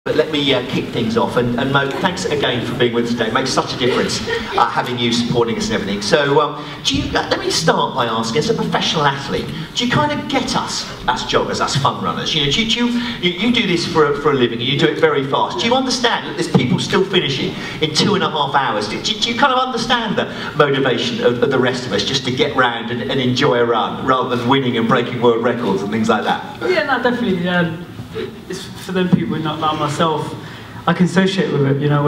But let me kick things off, and Mo, thanks again for being with us today. It makes such a difference having you supporting us and everything. So let me start by asking, as a professional athlete, do you kind of get us as joggers, as fun runners? You know, you do this for a living, and you do it very fast. Do you understand that there's people still finishing in 2.5 hours? Do you kind of understand the motivation of the rest of us just to get round and enjoy a run, rather than winning and breaking world records and things like that? Yeah, no, definitely. It's for them people, not like myself. I can associate with it, you know.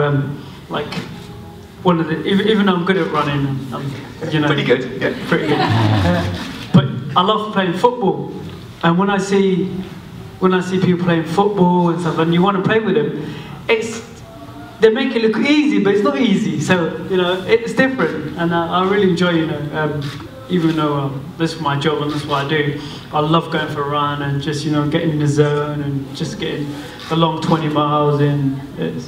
Like one of the, even though I'm good at running, you know, pretty good, yeah, pretty good. But I love playing football, and when I see people playing football and stuff, and you want to play with them, they make it look easy, but it's not easy. So you know, it's different, and I really enjoy, you know. Even though this is my job and that's what I do, I love going for a run and just, you know, getting in the zone and just getting a long 20 miles in.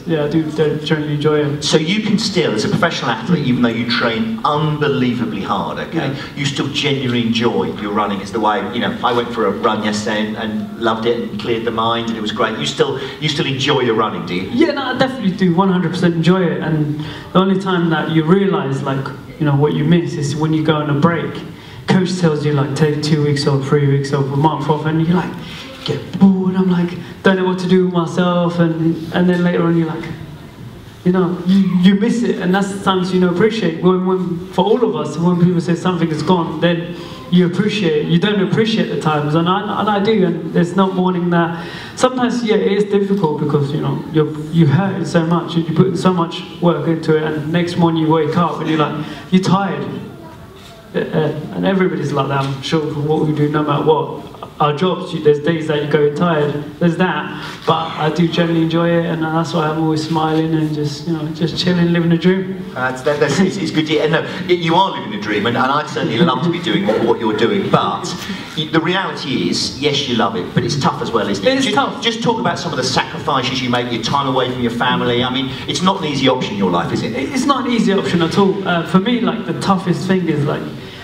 Yeah, I do generally enjoy it. So you can still, as a professional athlete, even though you train unbelievably hard, okay, yeah, you still genuinely enjoy your running. It's the way, you know, I went for a run yesterday and loved it and cleared the mind and it was great. You still enjoy your running, do you? Yeah, no, I definitely do 100% enjoy it. And the only time that you realise, like, you know, what you miss is when you go on a break. Coach tells you, like, take 2 weeks off, 3 weeks off, a month off, and you like get bored. I'm like, don't know what to do with myself, and then later on you're like, you know, you miss it, and that's the times you know appreciate. When for all of us, when people say something is gone, then you appreciate. You don't appreciate the times, and I do. And there's no morning that. Sometimes, yeah, it is difficult because you know you hurt it so much, and you put so much work into it, and next morning you wake up and you're tired. And everybody's like that, I'm sure, for what we do, no matter what. Our jobs, there's days that you go tired, there's that, but I do generally enjoy it, and that's why I'm always smiling and just, you know, just chilling, living a dream. It's good. And no, you are living a dream, and I'd certainly love to be doing what you're doing, but the reality is, yes, you love it, but it's tough as well, isn't it? It's tough. Just talk about some of the sacrifices you make, your time away from your family. I mean, it's not an easy option in your life, is it? It's not an easy option at all. For me, like, the toughest thing is, like,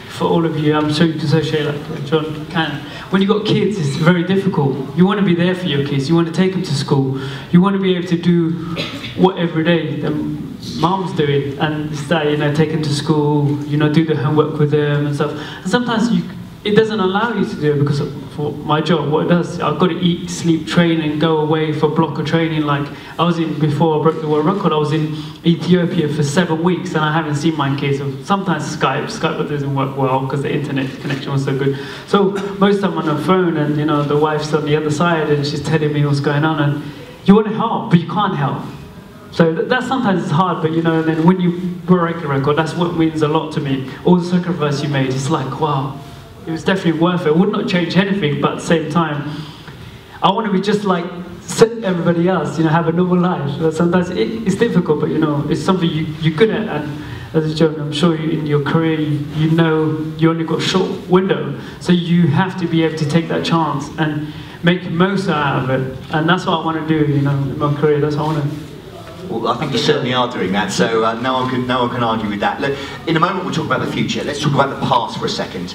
for all of you, I'm sure you can associate, like John can. When you've got kids, it's very difficult. You want to be there for your kids. You want to take them to school. You want to be able to do what every day mom's doing, and it's that, you know, take them to school, you know, do the homework with them and stuff. And sometimes it doesn't allow you to do it because for my job, what it does, I've got to eat, sleep, train, and go away for a block of training. Like I was in, before I broke the world record, I was in Ethiopia for 7 weeks, and I haven't seen my kids. So sometimes Skype doesn't work well because the internet connection was so good. So most of the time on the phone, and you know, the wife's on the other side, and she's telling me what's going on, and you want to help, but you can't help. So that sometimes it's hard, but you know, and then when you break a record, that's what means a lot to me. All the sacrifice you made, it's like, wow. It was definitely worth it. It would not change anything, but at the same time, I want to be just like everybody else, you know, have a normal life. But sometimes it's difficult, but you know, it's something you're good at. And as a journalist, I'm sure in your career, you know you only got a short window. So you have to be able to take that chance and make the most out of it. And that's what I want to do, you know, in my career. That's what I want to. Well, I think you certainly are doing that, so no one can argue with that. Look, in a moment we'll talk about the future. Let's talk about the past for a second.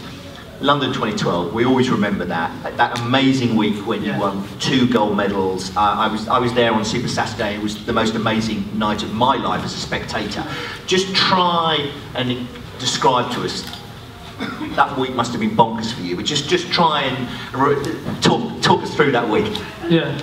London 2012, we always remember that amazing week when you won 2 gold medals. I was there on Super Saturday. It was the most amazing night of my life as a spectator. Just try and describe to us, that week must have been bonkers for you, but just try and talk us through that week. Yeah.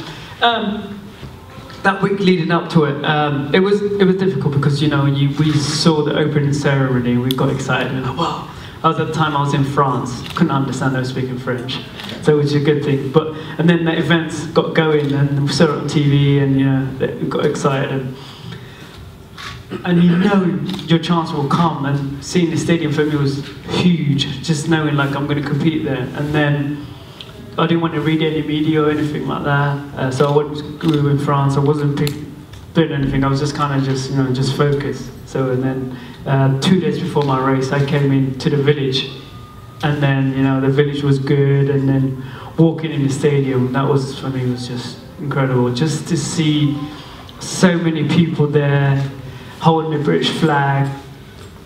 That week leading up to it, it was difficult because, you know, we saw the opening ceremony, we got excited, and wow. At the time I was in France, couldn't understand they were speaking French, so which is a good thing. And then the events got going, and we saw it on TV, and you know, we got excited, and you know your chance will come. And seeing the stadium for me was huge, just knowing like I'm going to compete there. And then I didn't want to read any media or anything like that, so we were in France. I wasn't doing anything. I was just kind of just focused. So and then 2 days before my race, I came into the village, and then you know the village was good, and then walking in the stadium, that was for me was just incredible. Just to see so many people there holding the British flag,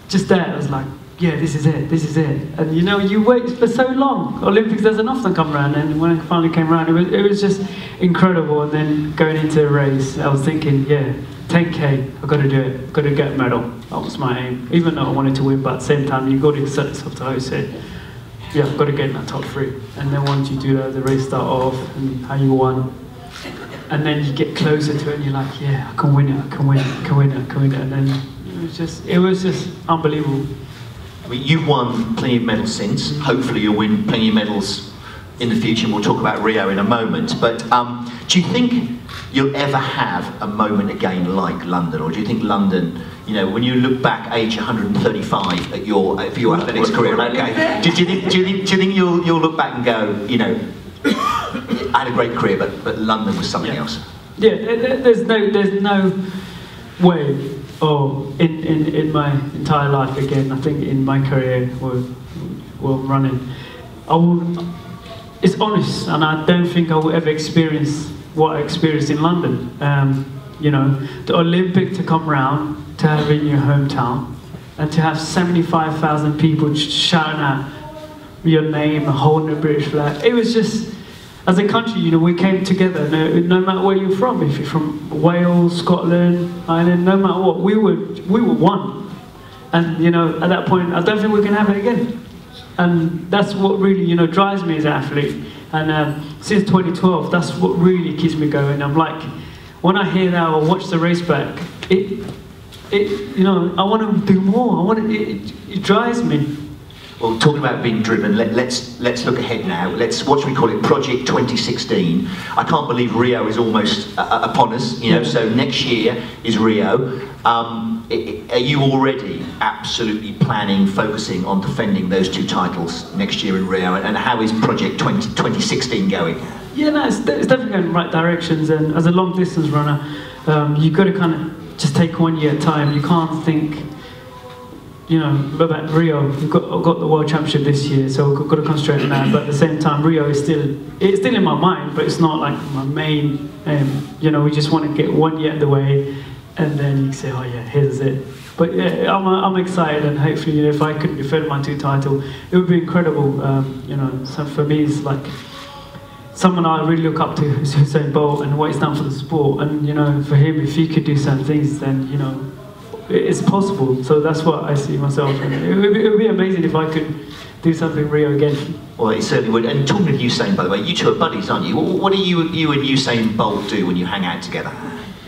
just there, I was like, yeah, this is it, this is it. And you know, you wait for so long. Olympics doesn't often come around, and when it finally came around, it was just incredible. And then going into a race, I was thinking, yeah, 10K, I've got to do it, I've got to get a medal. That was my aim, even though I wanted to win, but at the same time, you've got to set yourself to host it. Yeah, I've got to get in that top 3. And then once you do that, the race start off, and how you won. And then you get closer to it, and you're like, yeah, I can win it, I can win it, I can win it, I can win it. And then it was just unbelievable. I mean, you've won plenty of medals since. Hopefully you'll win plenty of medals in the future. We'll talk about Rio in a moment. But do you think you'll ever have a moment again like London? Or do you think London, you know, when you look back age 135 at your athletics career, okay, do you think you'll look back and go, you know, I had a great career, but London was something else? Yeah, there's no way. Oh, in my entire life again, I think in my career, while running, it's honest, and I don't think I will ever experience what I experienced in London. You know, the Olympic to come round, to have it in your hometown, and to have 75,000 people shouting out your name, holding a British flag. It was just, as a country, you know, we came together, no matter where you're from. If you're from Wales, Scotland, Ireland, no matter what, we were one. And, you know, at that point, I don't think we can have it again. And that's what really, you know, drives me as an athlete. And since 2012, that's what really keeps me going. I'm like, when I hear that or watch the race back, you know, I want to do more. It drives me. Well, talking about being driven, let's look ahead now. What should we call it? Project 2016. I can't believe Rio is almost upon us. You know, so next year is Rio. Are you already absolutely planning, focusing on defending those 2 titles next year in Rio? And how is Project 2016 going? Yeah, no, it's definitely going in the right directions. And as a long distance runner, you've got to kind of just take 1 year at a time. You can't think, you know, about Rio. I've got the World Championship this year, so I've got to concentrate on that. But at the same time, Rio is still in my mind, but it's not like my main aim. You know, we just want to get 1 year out of the way, and then you say, oh yeah, here's it. But yeah, I'm excited, and hopefully, you know, if I could defend my 2 titles, it would be incredible. You know, so for me, it's like someone I really look up to is Usain Bolt and what he's done for the sport. And you know, for him, if he could do certain things, then you know, it's possible. So that's what I see myself. And it would be amazing if I could do something Rio again. Well, it certainly would. And talking of Usain, by the way, you 2 are buddies, aren't you? What do you and Usain Bolt do when you hang out together?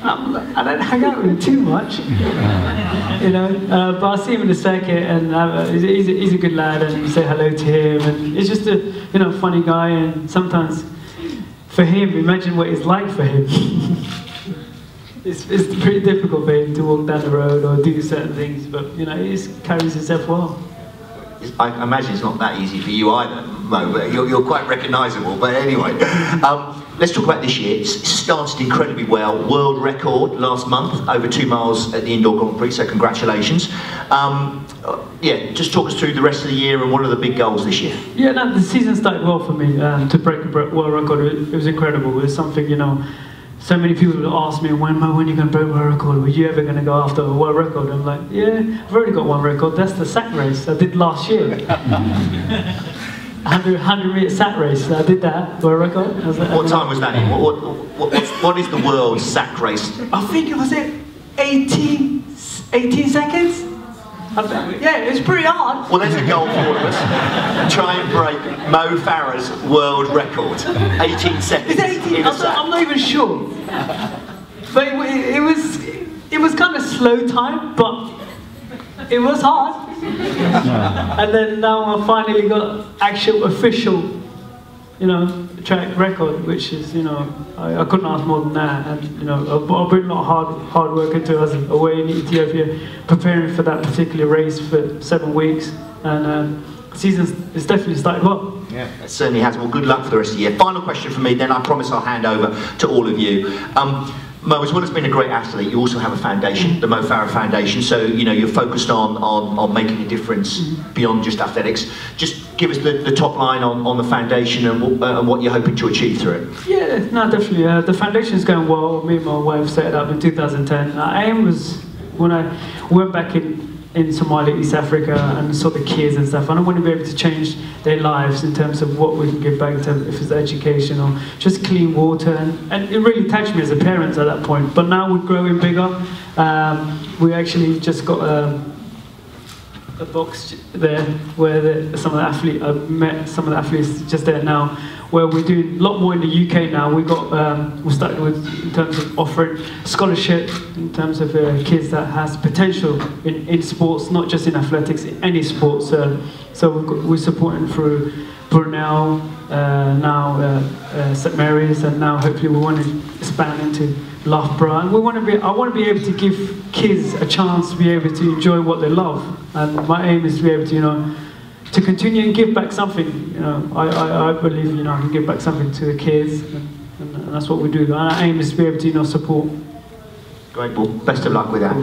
I don't hang out with him too much, you know, but I see him in the circuit, and he's a good lad, and you say hello to him, and he's just a, you know, funny guy. And sometimes for him, imagine what it's like for him. It's pretty difficult for him to walk down the road or do certain things, but you know, he just carries himself well. I imagine it's not that easy for you either, Mo, but you're quite recognisable. But anyway, let's talk about this year. It started incredibly well. World record last month, over 2 miles at the Indoor Grand Prix, so congratulations. Yeah, just talk us through the rest of the year and what are the big goals this year? Yeah, no, the season started well for me. To break a world record, it was incredible. It was something, you know, so many people would ask me, when are you going to break a world record? Were you ever going to go after a world record? I'm like, yeah, I've already got 1 record. That's the sack race I did last year. 100-meter sack race. I did that world record. What time was that in? What is the world sack race? I think it was 18 seconds. Yeah, it's pretty hard. Well, there's a goal for all of us. Try and break Mo Farah's world record. 18 seconds. It's 18. I'm not even sure. But it was kind of slow time, but it was hard. And then now I finally got actual official, you know, track record, which is, you know, I couldn't ask more than that. And you know, I've put a lot of hard work into it. I was away in Ethiopia preparing for that particular race for 7 weeks, and the season is definitely started well. Yeah, it certainly has. Well, good luck for the rest of the year. Final question from me, then I promise I'll hand over to all of you. Mo, as well as being a great athlete, you also have a foundation, the Mo Farah Foundation, so you know, you're focused on making a difference beyond just athletics. Just give us the top line on the foundation and what you're hoping to achieve through it. Yeah, no, definitely. The foundation's going well. Me and my wife set it up in 2010. Our aim was, when I went back in in Somalia, East Africa, and saw the kids and stuff. And I want to be able to change their lives in terms of what we can give back in terms of if it's education or just clean water. And it really touched me as a parent at that point. But now we're growing bigger. We actually just got a box there where some of the athletes, I've met some of the athletes just there now, where we're doing a lot more in the UK now. We started with in terms of offering scholarship in terms of kids that has potential in sports, not just in athletics, in any sports. So we're supporting through Brunel, now St Mary's, and now hopefully we want to expand into Loughborough. And I want to be able to give kids a chance to be able to enjoy what they love. And my aim is to be able to, to continue and give back something. I believe, I can give back something to the kids, and that's what we do. And our aim is to be able to, support. Great, well, best of luck with that.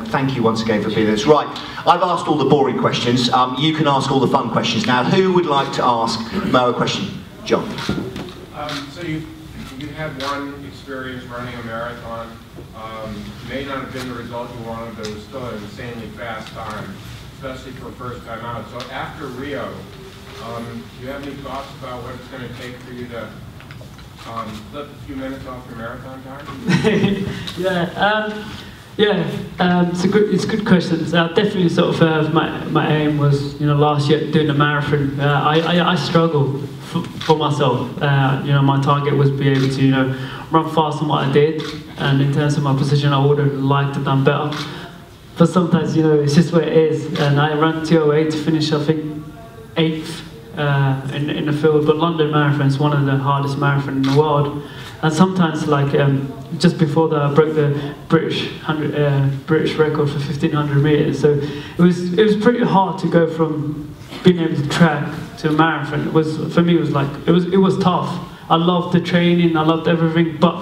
Thank you once again for being with us. Right, I've asked all the boring questions. You can ask all the fun questions now. Who would like to ask Mo a question? John. So you had one experience running a marathon. May not have been the result you wanted, but it was still an insanely fast time, especially for a first time out. So after Rio, do you have any thoughts about what it's going to take for you to slip a few minutes off your marathon time? It's a good question. Definitely sort of my aim was, last year doing the marathon. I struggled for myself. My target was to be able to, run fast on what I did, and in terms of my position, I would have liked to have done better. But sometimes, it's just where it is. And I ran 2:08 to finish, I think, 8th in the field. But London Marathon is one of the hardest marathons in the world. And sometimes, like just before that, I broke the British record for 1500 meters. So it was pretty hard to go from being able to track to a marathon. For me, it was tough. I loved the training, I loved everything, but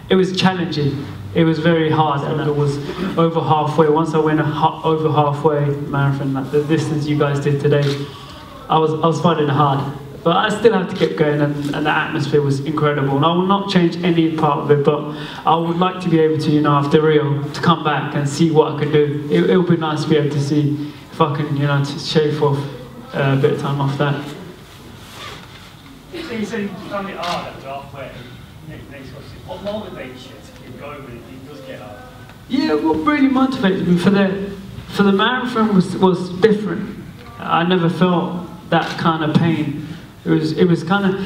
it was challenging. It was very hard, and it was over halfway. Once I went over halfway marathon, like the distance you guys did today, I was finding it hard. But I still had to keep going, and the atmosphere was incredible. And I will not change any part of it, but I would like to be able to, after Rio, to come back and see what I can do. It would be nice to be able to see if I can, to shave off a bit of time off that. So you said you found it hard after halfway. Next question. What motivates you to keep going when it does get hard? Yeah, what really motivated me for the marathon was different. I never felt that kind of pain. It was kind of,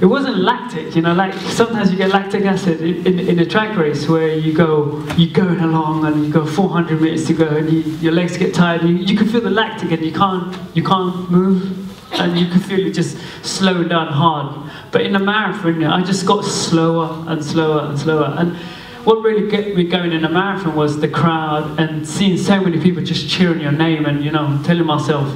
it wasn't lactic, like sometimes you get lactic acid in a track race where you're going along and you go 400 meters to go and your legs get tired. You can feel the lactic and you can't move. And you can feel it just slow down hard. But in the marathon, I just got slower and slower and slower. And what really kept me going in the marathon was the crowd and seeing so many people just cheering your name and, telling myself,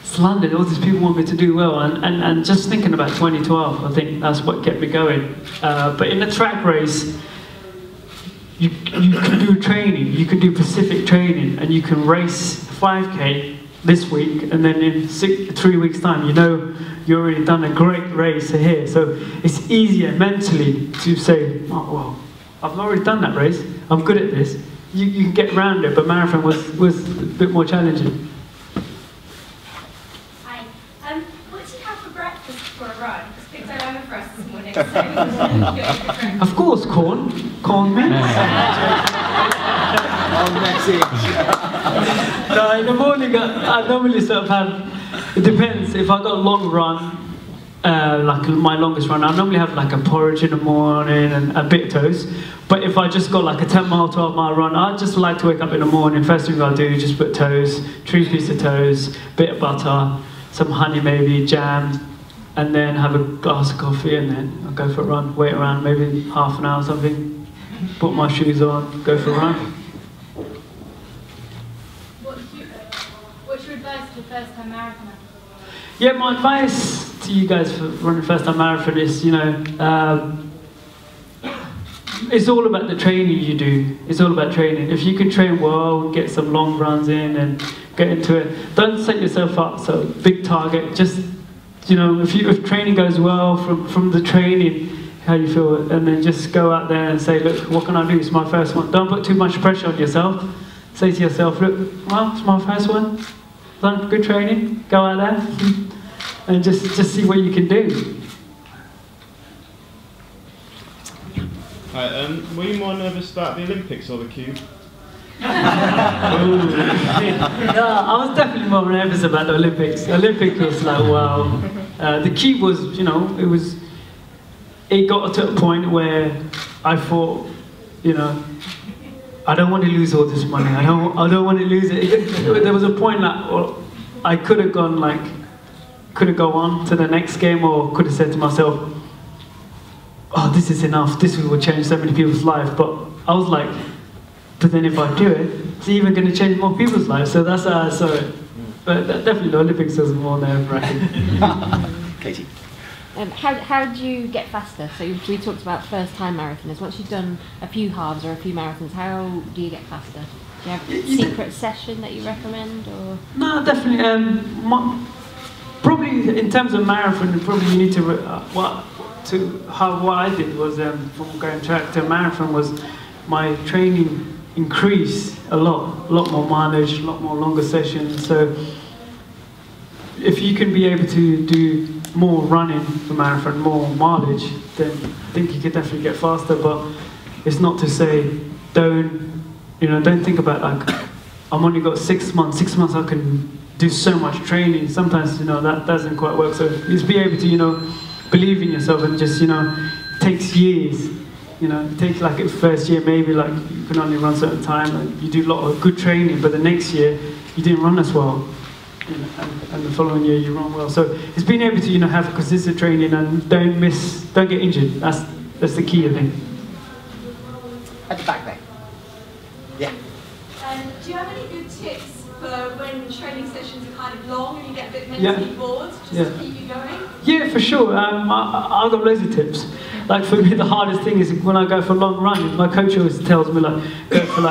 it's London, all these people want me to do well. And just thinking about 2012, I think that's what kept me going. But in the track race, you can do training, you can do specific training, and you can race 5K this week, and then in 3 weeks' time, you've already done a great race here. So it's easier mentally to say, oh, well, I've already done that race, I'm good at this. You can get around it, but marathon was a bit more challenging. Hi. What do you have for breakfast for a run? It's picked out over for us this morning, so Of course, corn mince. No, in the morning I normally sort of have, it depends, if I got a long run, like my longest run, I normally have like a porridge in the morning and a bit of toast. But if I just got like a 10-mile, 12-mile run, I just like to wake up in the morning, first thing I do, just put toast, 3 pieces of toast, bit of butter, some honey maybe, jam, and then have a glass of coffee, and then I'll go for a run, wait around maybe half an hour or something, put my shoes on, go for a run. What's your advice to a first-time marathoner? Yeah, my advice to you guys for running first-time marathon is, it's all about the training you do. It's all about training. If you can train well, get some long runs in and get into it, don't set yourself up so big target. Just, if training goes well from the training, how you feel, and then just go out there and say, look, what can I do? It's my first one. Don't put too much pressure on yourself. say to yourself, look, well, it's my first one, done good training, go out there and just see what you can do. Right, were you more nervous about the Olympics or the cube? Yeah, I was definitely more nervous about the Olympics. Olympics was like, wow. The cube was, you know, it got to a point where I thought, you know, I don't want to lose all this money. I don't want to lose it. There was a point that I could have gone could have gone on to the next game, or could have said to myself, oh, this is enough. This will change so many people's lives. But I was like, but then if I do it, it's even going to change more people's lives. So that's how I saw it. But definitely the Olympics was more nerve-wracking. Katie. How do you get faster? So we talked about first-time marathoners. Once you've done a few halves or a few marathons, how do you get faster? Do you have a secret session that you recommend, or? No, definitely. Probably in terms of marathon, probably you need to what I did was from going track to marathon was my training increased a lot more mileage, a lot more longer sessions. So if you can be able to do more running for marathon, more mileage, then I think you could definitely get faster. But it's not to say don't think about like I've only got 6 months. 6 months I can do so much training. Sometimes that doesn't quite work. So just be able to believe in yourself, and just it takes years. It takes like its first year, maybe like you can only run a certain time, and you do a lot of good training, but the next year you didn't run as well, and the following year you run well. So it's being able to have consistent training and don't get injured. That's the key, I think. At the back there. Yeah. Do you have any good tips for when training sessions are kind of long and you get a bit mentally bored, just to keep you going? Yeah, for sure. I've got loads of tips. Like for me, the hardest thing is when I go for a long run. My coach always tells me go for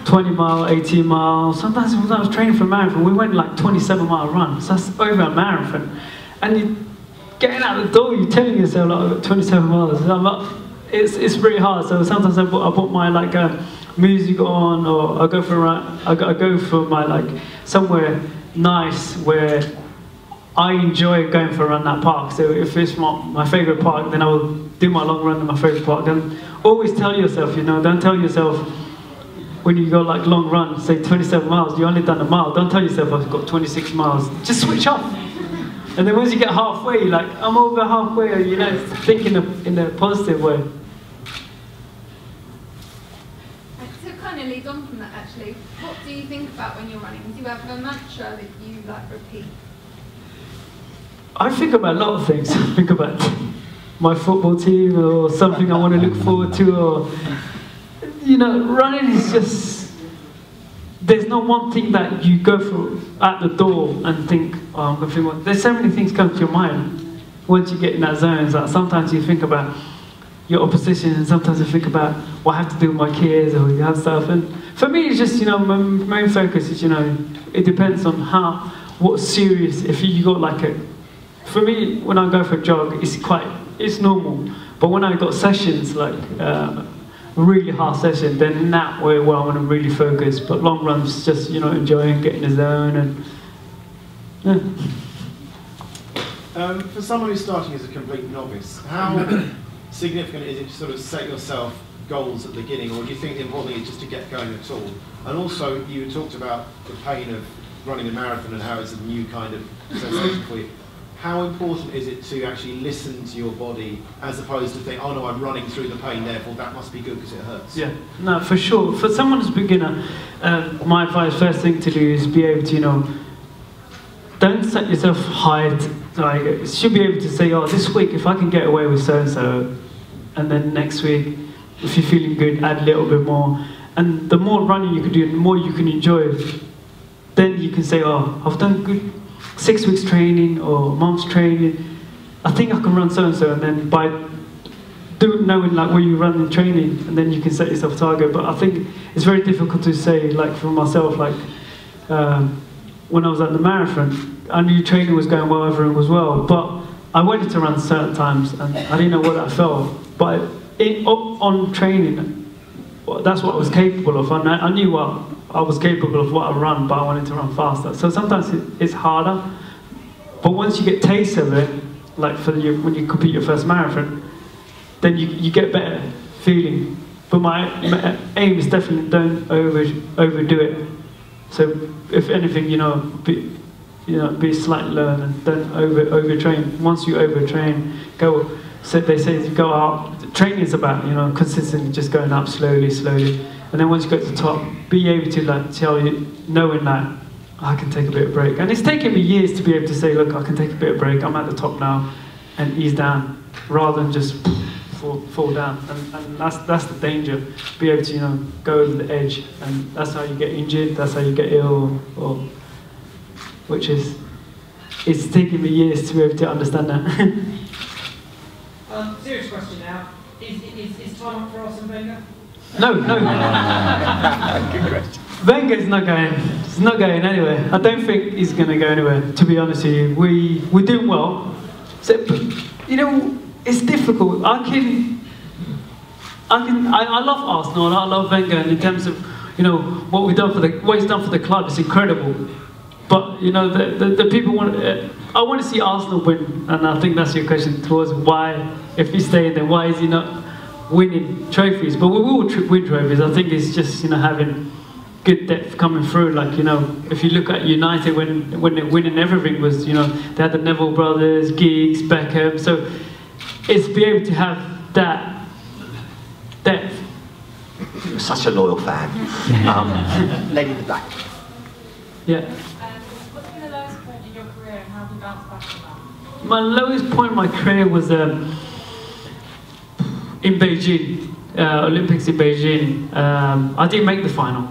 20 mile, 18 miles. Sometimes when I was training for a marathon, we went 27-mile run. So that's over a marathon. And you getting out the door, you're telling yourself I've got 27 miles. It's pretty hard. So sometimes I put my music on, or I go for a run. I go for my somewhere nice where I enjoy going for a run that park. So if it's my favourite park, then I will do my long run in my favourite park. Then always tell yourself, don't tell yourself when you go long run, say 27 miles, you only done a mile. Don't tell yourself I've got 26 miles. Just switch off. And then once you get halfway, you're like, I'm over halfway, think in a positive way. To kind of lead on from that, actually, what do you think about when you're running? Do you have a mantra that you repeat? I think about a lot of things. I think about my football team, or something I want to look forward to, or running is just, there's no one thing that you go for at the door and think, oh, I'm going to think. There's so many things come to your mind once you get in that zone. That sometimes you think about your opposition, and sometimes you think about what I have to do with my kids, or you have stuff. And for me, it's just my main focus is it depends on what's serious. If you got for me, when I go for a jog, it's normal. But when I got sessions really hard session, then that way where I want to really focus. But long runs, just enjoying, getting in the zone, and for someone who's starting as a complete novice, how significant is it to sort of set yourself goals at the beginning, or do you think the important thing is just to get going at all? And also, you talked about the pain of running a marathon and how it's a new kind of sensation for you. How important is it to actually listen to your body as opposed to think, oh no, I'm running through the pain, therefore that must be good because it hurts? Yeah, no, for sure. For someone who's a beginner, my advice, first thing to do is be able to, don't set yourself high. You should be able to say, oh, this week if I can get away with so-and-so, and then next week, if you're feeling good, add a little bit more. And the more running you can do, the more you can enjoy it. Then you can say, oh, I've done good 6 weeks training or a month's training, I think I can run so-and-so, and then by knowing where you run in training, and then you can set yourself a target. But I think it's very difficult to say, for myself, when I was at the marathon, I knew training was going well, everything was well, but I wanted to run certain times, and I didn't know what that felt. But on training, that's what I was capable of. I knew what I was capable of, what I run, but I wanted to run faster. So sometimes it's harder. But once you get taste of it, like when you compete your first marathon, then you get better feeling. But my aim is definitely don't overdo it. So if anything, be slightly lower and don't overtrain. Once you overtrain, they say go out. Training is about consistently just going up slowly, and then once you get to the top, be able to knowing that I can take a bit of break. And it's taken me years to be able to say, look, I can take a bit of break. I'm at the top now, and ease down, rather than just fall down. And that's the danger. Be able to go over the edge, and that's how you get injured. That's how you get ill, it's taken me years to be able to understand that. Serious question now. Is time up for Arsene Wenger? No. Good question. Wenger's not going. He's not going anywhere. I don't think he's going to go anywhere. To be honest with you, we're doing well. So, it's difficult. I love Arsenal and I love Wenger, and in terms of what he's done for the club, it's incredible. But the people want. I want to see Arsenal win, and I think that's your question towards why, if he's staying there, why is he not winning trophies? But we will win trophies. I think it's just having good depth coming through. Like if you look at United when they're winning, everything was they had the Neville brothers, Giggs, Beckham. So it's be able to have that depth. You're such a loyal fan. Lady in the back. Yeah. What's been the lowest point in your career, and how have you bounced back from that? My lowest point in my career was in Beijing, Olympics in Beijing. I didn't make the final.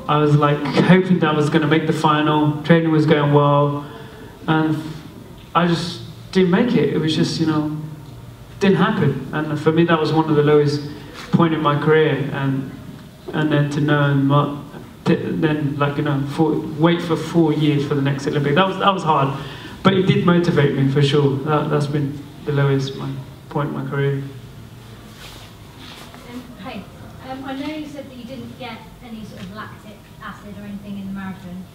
I was hoping that I was going to make the final. Training was going well, and I just didn't make it. It was just didn't happen. And for me, that was one of the lowest point in my career. And then to know wait for 4 years for the next Olympic. That was hard, but it did motivate me for sure. That's been the lowest point in my career. Hey, I know you said that you didn't get any sort of lactic acid or anything in the marathon.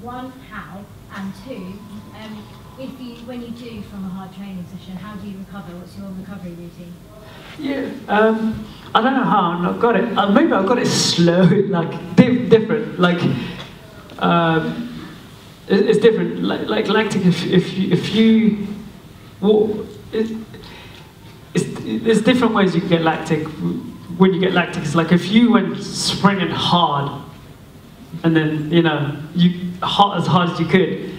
One, how? And two, when you do from a hard training session, how do you recover? What's your recovery routine? Yeah, I don't know how I got it. Maybe I got it slow, different. It's different. Like lactic. There's different ways you can get lactic. When you get lactic, it's like if you went sprinting hard, and then as hard as you could,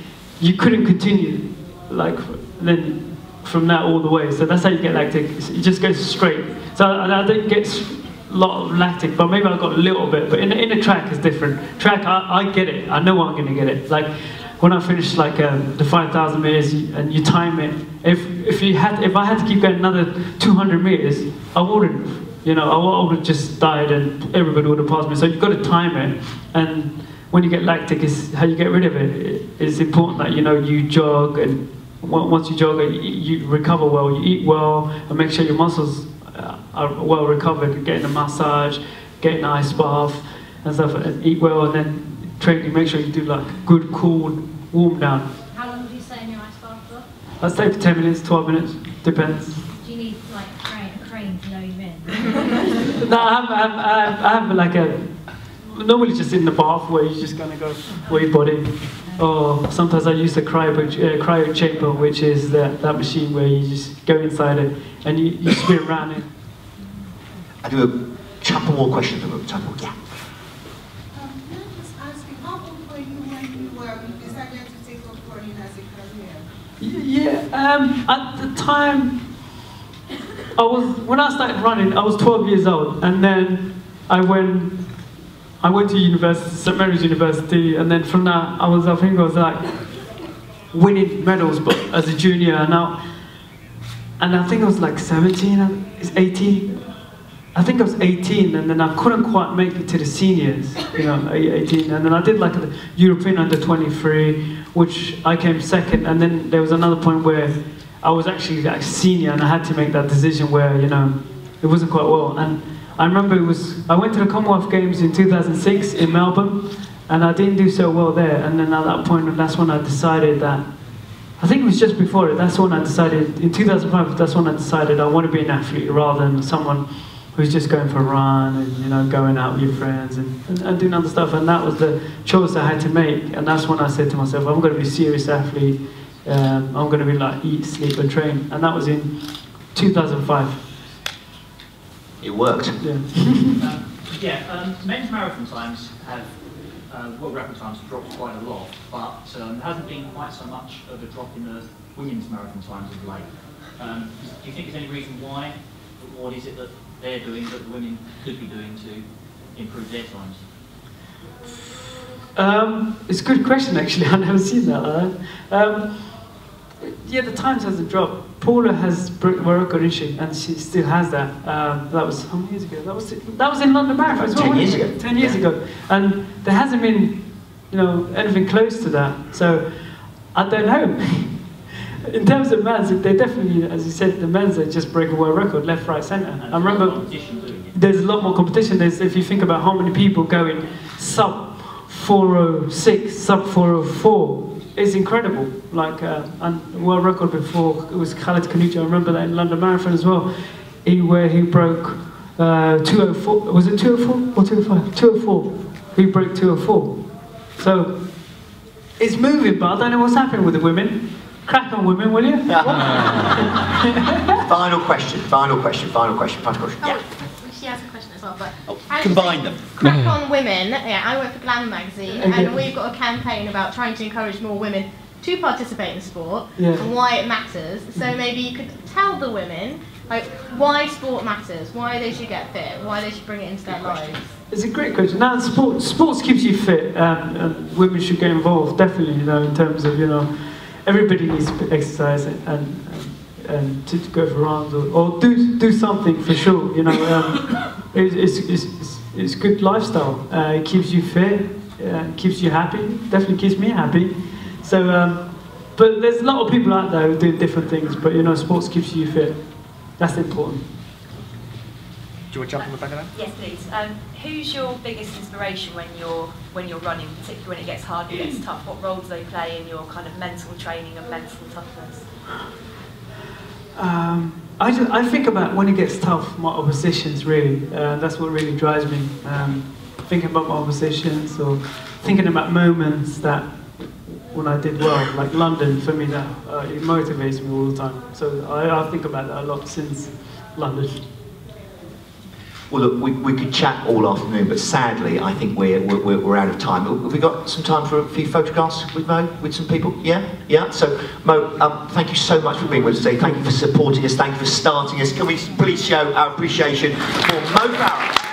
you couldn't continue. Then from that all the way. So that's how you get lactic. It just goes straight. So I didn't get a lot of lactic, but maybe I got a little bit. But in a track, it's different. Track, I get it. I know I'm going to get it. Like when I finished the 5,000 meters and you time it, if I had to keep going another 200 meters, I wouldn't. I would have just died and everybody would have passed me. So you've got to time it. And when you get lactic, is how you get rid of it. It's important that you jog, and once you jog, you recover well, you eat well, and make sure your muscles are well recovered. Getting a massage, getting an ice bath, and stuff, and eat well, and then training. Make sure you do good, cool, warm down. How long do you stay in your ice bath for? I stay for 10 minutes, 12 minutes, depends. Do you need a crane to know you're in? No, I have normally just in the bath where you're just gonna go for your body. Or sometimes I use the cryo chamber, which is that machine where you just go inside it and you spin around it. I do a couple more questions. Yeah. Can I just ask you, how old were you when you decided to take up running as a career? Yeah, at the time, when I started running, I was 12 years old, and then I went to university, St. Mary's University, and then from that, I think I was winning medals, but as a junior, and I think I was 17, 18. I think I was 18, and then I couldn't quite make it to the seniors, 18, and then I did the European under 23, which I came second, and then there was another point where I was actually senior, and I had to make that decision where, it wasn't quite well, and I remember I went to the Commonwealth Games in 2006 in Melbourne, and I didn't do so well there. And then at that point, that's when I decided that, I think it was just before it, that's when I decided, in 2005, that's when I decided I want to be an athlete rather than someone who's just going for a run and, you know, going out with your friends and doing other stuff. And that was the choice I had to make. And that's when I said to myself, I'm going to be a serious athlete. I'm going to be like eat, sleep and train. And that was in 2005. It worked. Yeah. Men's marathon times have, world record times have dropped quite a lot, but there hasn't been quite so much of a drop in the women's marathon times of late. Do you think there's any reason why? What is it that they're doing that the women could be doing to improve their times? It's a good question, actually. I've never seen that. Yeah, the times hasn't dropped. Paula has broken the record, isn't she? And she still has that. That was how many years ago? That was in London Marathon as well. 10 years ago. 10 years ago. And there hasn't been, you know, anything close to that. So I don't know. In terms of men's, they definitely, as you said, the men's are just breaking world record, left, right, centre. I remember there's a lot more competition. If you think about how many people going sub 406, sub 404. It's incredible. Like, and world record before, it was Khalid Kanucha. I remember that in London Marathon as well, where he broke 204. Was it 204 or 205? 204. He broke 204. So it's moving, but I don't know what's happening with the women. Crack on, women, will you? Final question. Yeah. She has a question as well, but Combine them. Crack on women. Yeah, I work for Glamour magazine, and we've got a campaign about trying to encourage more women to participate in sport and why it matters. So maybe you could tell the women like why sport matters, why they should get fit, why they should bring it into their lives. It's a great question. Now, sports keeps you fit, and women should get involved definitely. You know, in terms of everybody needs to exercise and to go for runs or do something for sure. You know, it's good lifestyle. It keeps you fit, keeps you happy. Definitely keeps me happy. So, but there's a lot of people out there who do different things. But sports keeps you fit. That's important. Do you want to jump in the back of that? Yes, please. Who's your biggest inspiration when you're running, particularly when it gets hard, it gets tough? What role do they play in your kind of mental training and mental toughness? I think about when it gets tough, my oppositions really. That's what really drives me. Thinking about my oppositions or thinking about moments that when I did well, like London, for me that it motivates me all the time. So I think about that a lot since London. Well, look, we could chat all afternoon, but sadly, I think we're out of time. Have we got some time for a few photographs with Mo, with some people? Yeah. So, Mo, thank you so much for being with us today. Thank you for supporting us. Thank you for starting us. Can we please show our appreciation for Mo Farah?